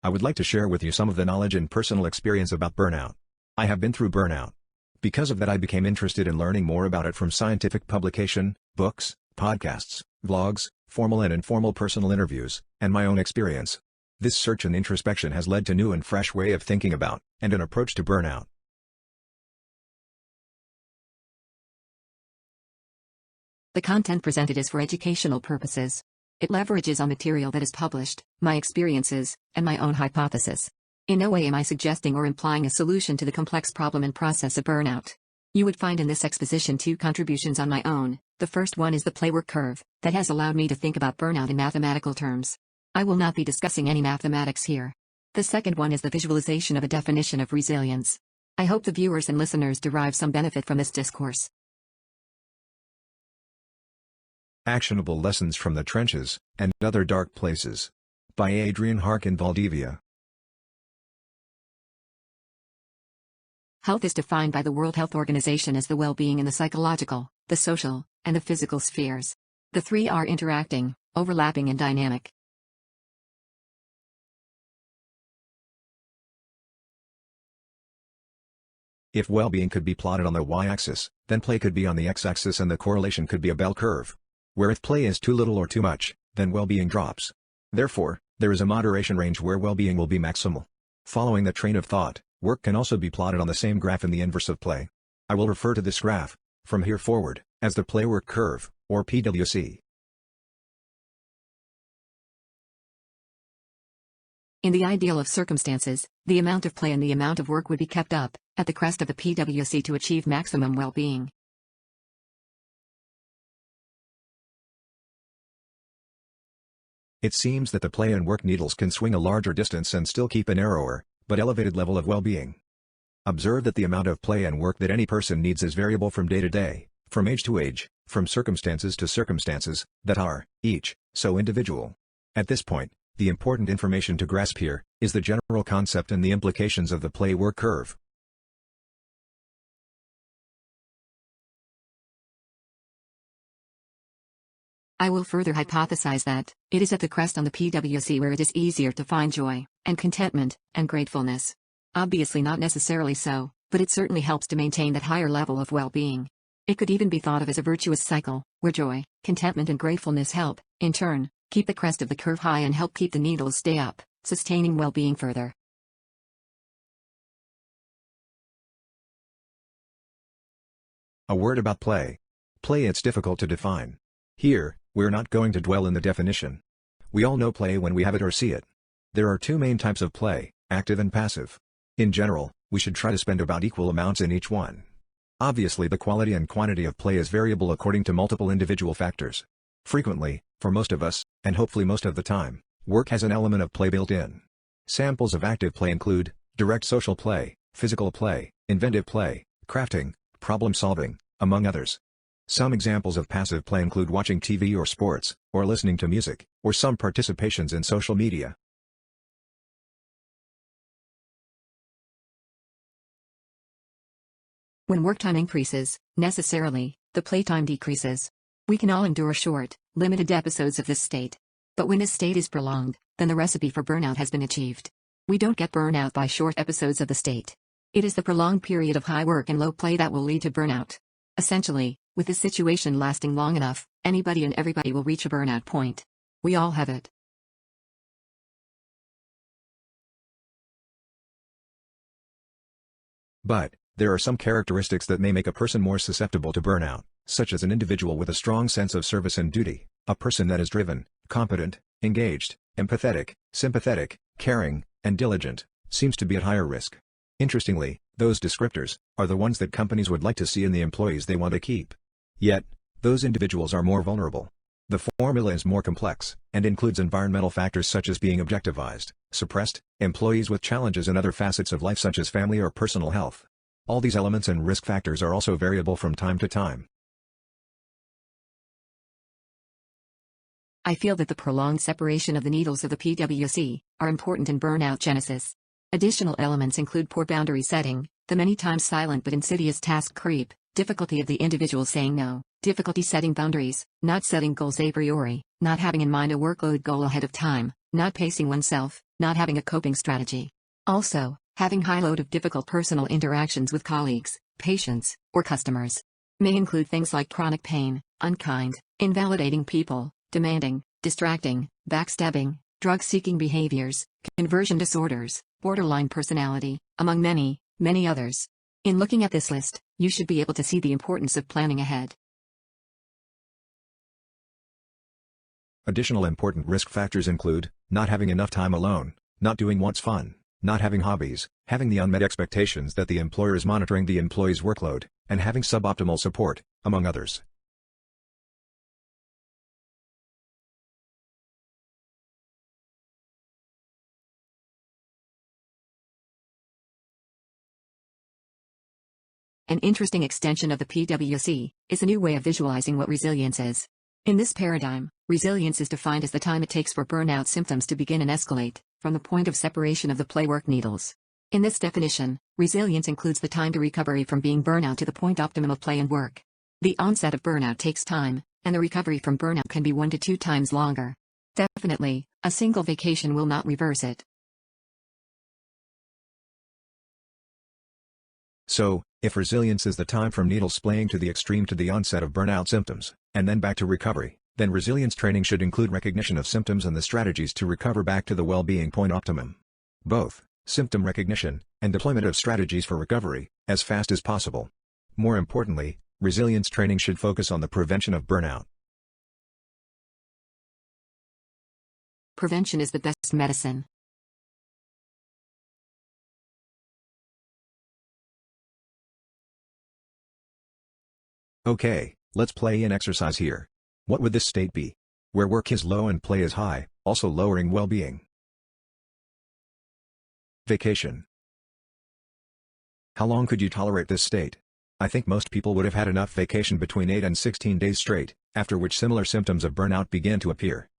I would like to share with you some of the knowledge and personal experience about burnout. I have been through burnout. Because of that, I became interested in learning more about it from scientific publication, books, podcasts, vlogs, formal and informal personal interviews, and my own experience. This search and introspection has led to new and fresh way of thinking about, and an approach to burnout. The content presented is for educational purposes. It leverages on material that is published, my experiences, and my own hypothesis. In no way am I suggesting or implying a solution to the complex problem and process of burnout. You would find in this exposition two contributions on my own. The first one is the playwork curve, that has allowed me to think about burnout in mathematical terms. I will not be discussing any mathematics here. The second one is the visualization of a definition of resilience. I hope the viewers and listeners derive some benefit from this discourse. Actionable Lessons from the Trenches, and Other Dark Places. By Adrian Harkin Valdivia. Health is defined by the World Health Organization as the well-being in the psychological, the social, and the physical spheres. The three are interacting, overlapping and dynamic. If well-being could be plotted on the y-axis, then play could be on the x-axis and the correlation could be a bell curve. Where if play is too little or too much, then well-being drops. Therefore, there is a moderation range where well-being will be maximal. Following the train of thought, work can also be plotted on the same graph in the inverse of play. I will refer to this graph, from here forward, as the playwork curve, or PWC. In the ideal of circumstances, the amount of play and the amount of work would be kept up, at the crest of the PWC to achieve maximum well-being. It seems that the play and work needles can swing a larger distance and still keep a narrower, but elevated level of well-being. Observe that the amount of play and work that any person needs is variable from day to day, from age to age, from circumstances to circumstances, that are, each, so individual. At this point, the important information to grasp here, is the general concept and the implications of the play-work curve. I will further hypothesize that, it is at the crest on the PWC where it is easier to find joy, and contentment, and gratefulness. Obviously not necessarily so, but it certainly helps to maintain that higher level of well-being. It could even be thought of as a virtuous cycle, where joy, contentment and gratefulness help, in turn, keep the crest of the curve high and help keep the needles stay up, sustaining well-being further. A word about play. Play, it's difficult to define. Here, we're not going to dwell in the definition. We all know play when we have it or see it. There are two main types of play, active and passive. In general, we should try to spend about equal amounts in each one. Obviously, the quality and quantity of play is variable according to multiple individual factors. Frequently, for most of us, and hopefully most of the time, work has an element of play built in. Samples of active play include direct social play, physical play, inventive play, crafting, problem solving, among others. Some examples of passive play include watching TV or sports, or listening to music, or some participations in social media. When work time increases, necessarily, the playtime decreases. We can all endure short, limited episodes of this state. But when this state is prolonged, then the recipe for burnout has been achieved. We don't get burnout by short episodes of the state. It is the prolonged period of high work and low play that will lead to burnout. Essentially, with this situation lasting long enough, anybody and everybody will reach a burnout point. We all have it. But, there are some characteristics that may make a person more susceptible to burnout, such as an individual with a strong sense of service and duty, a person that is driven, competent, engaged, empathetic, sympathetic, caring, and diligent, seems to be at higher risk. Interestingly, those descriptors are the ones that companies would like to see in the employees they want to keep. Yet, those individuals are more vulnerable. The formula is more complex, and includes environmental factors such as being objectivized, suppressed, employees with challenges in other facets of life such as family or personal health. All these elements and risk factors are also variable from time to time. I feel that the prolonged separation of the needles of the PWC are important in burnout genesis. Additional elements include poor boundary setting, the many times silent but insidious task creep, difficulty of the individual saying no, difficulty setting boundaries, not setting goals a priori, not having in mind a workload goal ahead of time, not pacing oneself, not having a coping strategy. Also, having high load of difficult personal interactions with colleagues, patients, or customers. May include things like chronic pain, unkind, invalidating people, demanding, distracting, backstabbing, drug-seeking behaviors, conversion disorders, borderline personality, among many, many others. In looking at this list, you should be able to see the importance of planning ahead. Additional important risk factors include not having enough time alone, not doing what's fun, not having hobbies, having the unmet expectations that the employer is monitoring the employee's workload, and having suboptimal support, among others. An interesting extension of the PWC is a new way of visualizing what resilience is. In this paradigm, resilience is defined as the time it takes for burnout symptoms to begin and escalate, from the point of separation of the play-work needles. In this definition, resilience includes the time to recovery from being burnout to the point optimum of play and work. The onset of burnout takes time, and the recovery from burnout can be 1 to 2 times longer. Definitely, a single vacation will not reverse it. So, if resilience is the time from needle splaying to the extreme to the onset of burnout symptoms, and then back to recovery, then resilience training should include recognition of symptoms and the strategies to recover back to the well-being point optimum. Both symptom recognition and deployment of strategies for recovery, as fast as possible. More importantly, resilience training should focus on the prevention of burnout. Prevention is the best medicine. Okay, let's play an exercise here. What would this state be? Where work is low and play is high, also lowering well-being. Vacation. How long could you tolerate this state? I think most people would have had enough vacation between 8 and 16 days straight, after which similar symptoms of burnout began to appear.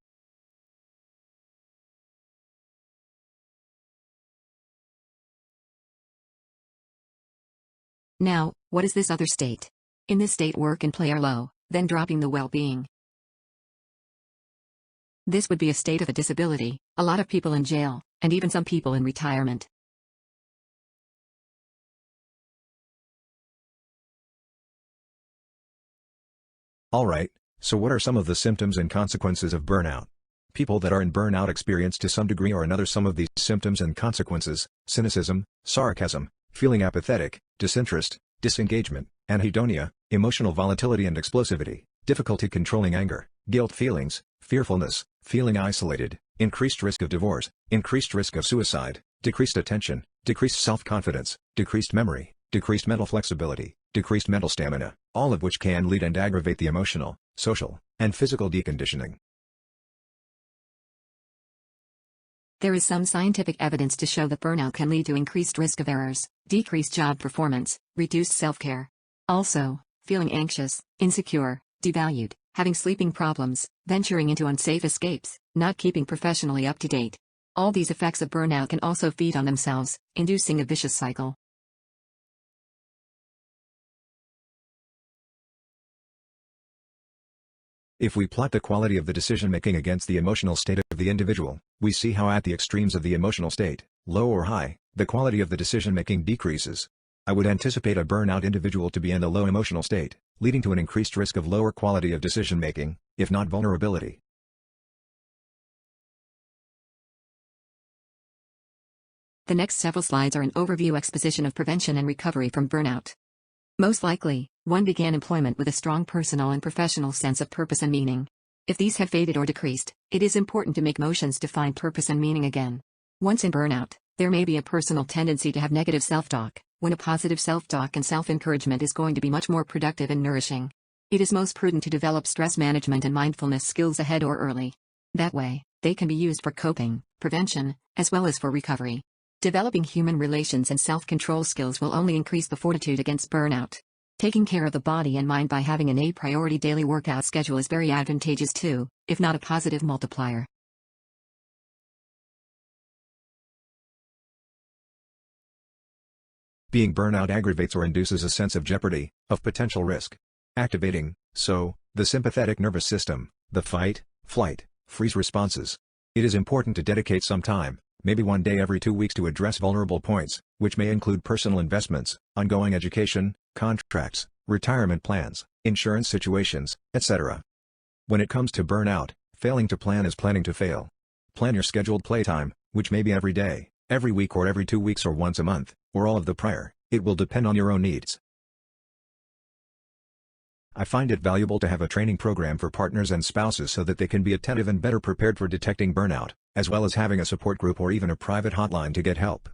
Now, what is this other state? In this state work and play are low, then dropping the well-being. This would be a state of a disability, a lot of people in jail, and even some people in retirement. Alright, so what are some of the symptoms and consequences of burnout? People that are in burnout experience to some degree or another some of these symptoms and consequences: cynicism, sarcasm, feeling apathetic, disinterest, disengagement, anhedonia, emotional volatility and explosivity, difficulty controlling anger, guilt feelings, fearfulness, feeling isolated, increased risk of divorce, increased risk of suicide, decreased attention, decreased self-confidence, decreased memory, decreased mental flexibility, decreased mental stamina, all of which can lead and aggravate the emotional, social, and physical deconditioning. There is some scientific evidence to show that burnout can lead to increased risk of errors, decreased job performance, reduced self-care. Also, feeling anxious, insecure, devalued, having sleeping problems, venturing into unsafe escapes, not keeping professionally up to date. All these effects of burnout can also feed on themselves, inducing a vicious cycle. If we plot the quality of the decision-making against the emotional state of the individual, we see how at the extremes of the emotional state, low or high, the quality of the decision-making decreases. I would anticipate a burnout individual to be in a low emotional state, leading to an increased risk of lower quality of decision-making, if not vulnerability. The next several slides are an overview exposition of prevention and recovery from burnout. Most likely, one began employment with a strong personal and professional sense of purpose and meaning. If these have faded or decreased, it is important to make motions to find purpose and meaning again. Once in burnout, there may be a personal tendency to have negative self-talk, when a positive self-talk and self-encouragement is going to be much more productive and nourishing. It is most prudent to develop stress management and mindfulness skills ahead or early. That way, they can be used for coping, prevention, as well as for recovery. Developing human relations and self-control skills will only increase the fortitude against burnout. Taking care of the body and mind by having an A-priority daily workout schedule is very advantageous too, if not a positive multiplier. Being burnout aggravates or induces a sense of jeopardy, of potential risk. Activating, so, the sympathetic nervous system, the fight, flight, freeze responses. It is important to dedicate some time, maybe one day every 2 weeks, to address vulnerable points, which may include personal investments, ongoing education, contracts, retirement plans, insurance situations, etc. When it comes to burnout, failing to plan is planning to fail. Plan your scheduled playtime, which may be every day, every week, or every 2 weeks, or once a month, or all of the prior. It will depend on your own needs. I find it valuable to have a training program for partners and spouses so that they can be attentive and better prepared for detecting burnout, as well as having a support group or even a private hotline to get help.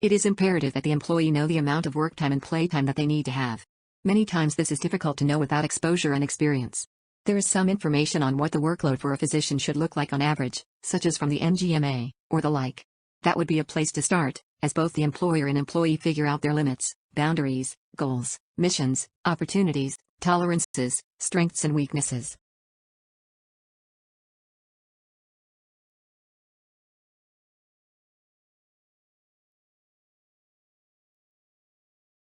It is imperative that the employee know the amount of work time and playtime that they need to have. Many times this is difficult to know without exposure and experience. There is some information on what the workload for a physician should look like on average, such as from the NGMA, or the like. That would be a place to start, as both the employer and employee figure out their limits, boundaries, goals, missions, opportunities, tolerances, strengths and weaknesses.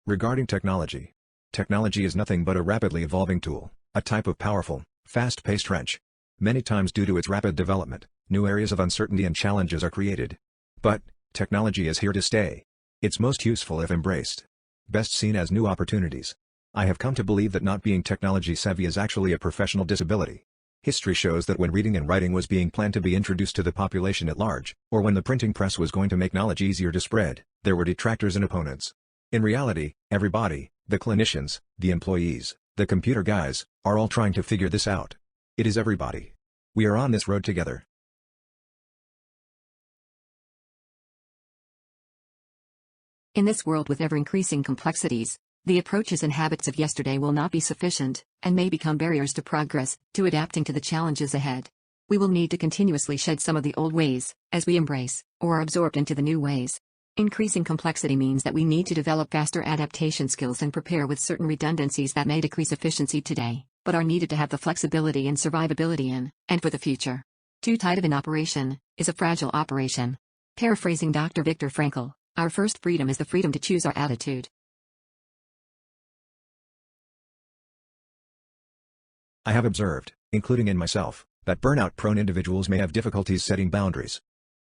Regarding technology. Technology is nothing but a rapidly evolving tool, a type of powerful, fast-paced wrench. Many times due to its rapid development, new areas of uncertainty and challenges are created. But, technology is here to stay. It's most useful if embraced. Best seen as new opportunities. I have come to believe that not being technology savvy is actually a professional disability. History shows that when reading and writing was being planned to be introduced to the population at large, or when the printing press was going to make knowledge easier to spread, there were detractors and opponents. In reality, everybody, the clinicians, the employees, the computer guys, are all trying to figure this out. It is everybody. We are on this road together. In this world with ever-increasing complexities, the approaches and habits of yesterday will not be sufficient, and may become barriers to progress, to adapting to the challenges ahead. We will need to continuously shed some of the old ways, as we embrace, or are absorbed into the new ways. Increasing complexity means that we need to develop faster adaptation skills and prepare with certain redundancies that may decrease efficiency today, but are needed to have the flexibility and survivability in, and for the future. Too tight of an operation, is a fragile operation. Paraphrasing Dr. Viktor Frankl, our first freedom is the freedom to choose our attitude. I have observed, including in myself, that burnout-prone individuals may have difficulties setting boundaries.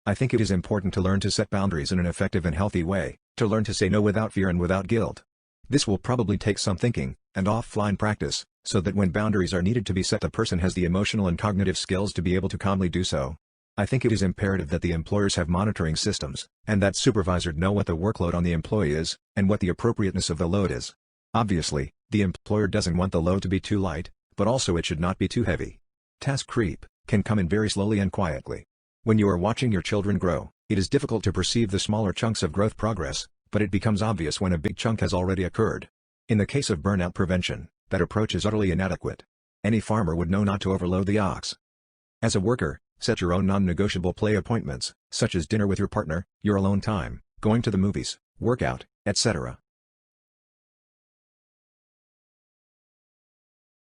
I think it is important to learn to set boundaries in an effective and healthy way, to learn to say no without fear and without guilt. This will probably take some thinking, and offline practice, so that when boundaries are needed to be set, the person has the emotional and cognitive skills to be able to calmly do so. I think it is imperative that the employers have monitoring systems, and that supervisors know what the workload on the employee is, and what the appropriateness of the load is. Obviously, the employer doesn't want the load to be too light, but also it should not be too heavy. Task creep can come in very slowly and quietly. When you are watching your children grow, it is difficult to perceive the smaller chunks of growth progress, but it becomes obvious when a big chunk has already occurred. In the case of burnout prevention, that approach is utterly inadequate. Any farmer would know not to overload the ox. As a worker, set your own non-negotiable play appointments, such as dinner with your partner, your alone time, going to the movies, workout, etc.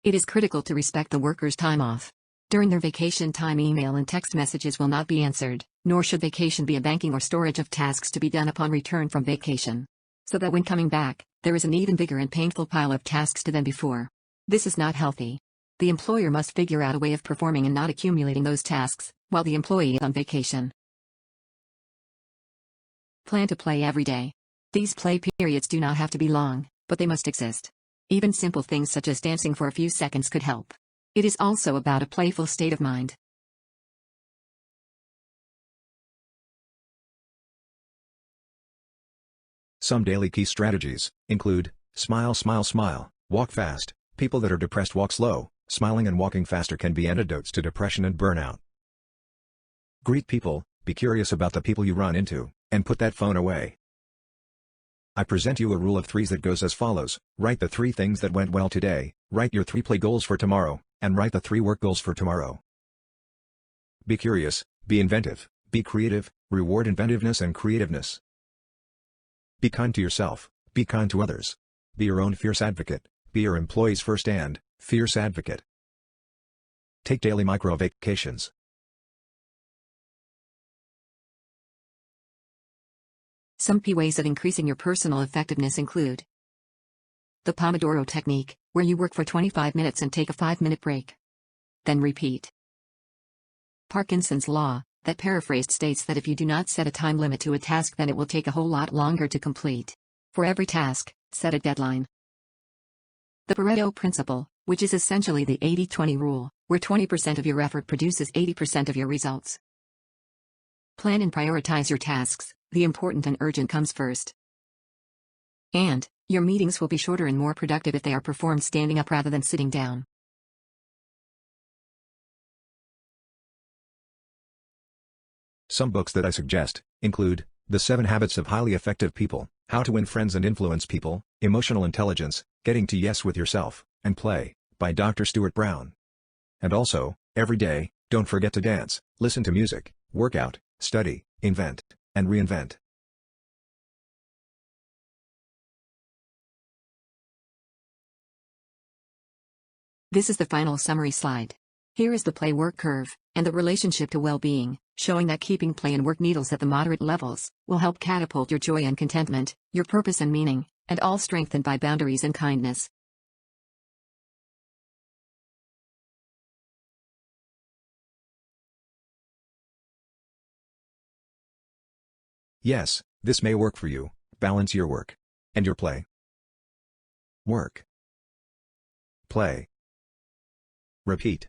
It is critical to respect the worker's time off. During their vacation time, email and text messages will not be answered, nor should vacation be a banking or storage of tasks to be done upon return from vacation. So that when coming back, there is an even bigger and painful pile of tasks to than before. This is not healthy. The employer must figure out a way of performing and not accumulating those tasks, while the employee is on vacation. Plan to play every day. These play periods do not have to be long, but they must exist. Even simple things such as dancing for a few seconds could help. It is also about a playful state of mind. Some daily key strategies include: smile, smile, smile, walk fast. People that are depressed walk slow. Smiling and walking faster can be antidotes to depression and burnout. Greet people, be curious about the people you run into, and put that phone away. I present you a rule of threes that goes as follows: write the 3 things that went well today, write your 3 play goals for tomorrow, and write the 3 work goals for tomorrow. Be curious, be inventive, be creative, reward inventiveness and creativeness. Be kind to yourself, be kind to others. Be your own fierce advocate, be your employees' first and fierce advocate. Take daily micro vacations. Some key ways of increasing your personal effectiveness include the Pomodoro technique, where you work for 25 minutes and take a 5-minute break. Then repeat. Parkinson's law, that paraphrased, states that if you do not set a time limit to a task, then it will take a whole lot longer to complete. For every task, set a deadline. The Pareto principle, which is essentially the 80-20 rule, where 20% of your effort produces 80% of your results. Plan and prioritize your tasks. The important and urgent comes first. And your meetings will be shorter and more productive if they are performed standing up rather than sitting down. Some books that I suggest include The 7 Habits of Highly Effective People, How to Win Friends and Influence People, Emotional Intelligence, Getting to Yes with Yourself, and Play, by Dr. Stuart Brown. And also, Every Day, Don't Forget to Dance, Listen to Music, Work Out, Study, Invent, and Reinvent. This is the final summary slide. Here is the play-work curve, and the relationship to well-being, showing that keeping play and work needles at the moderate levels will help catapult your joy and contentment, your purpose and meaning, and all strengthened by boundaries and kindness. Yes, this may work for you. Balance your work and your play. Work. Play. Repeat.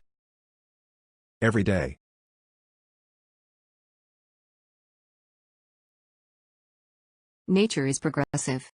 Every day. Nature is progressive.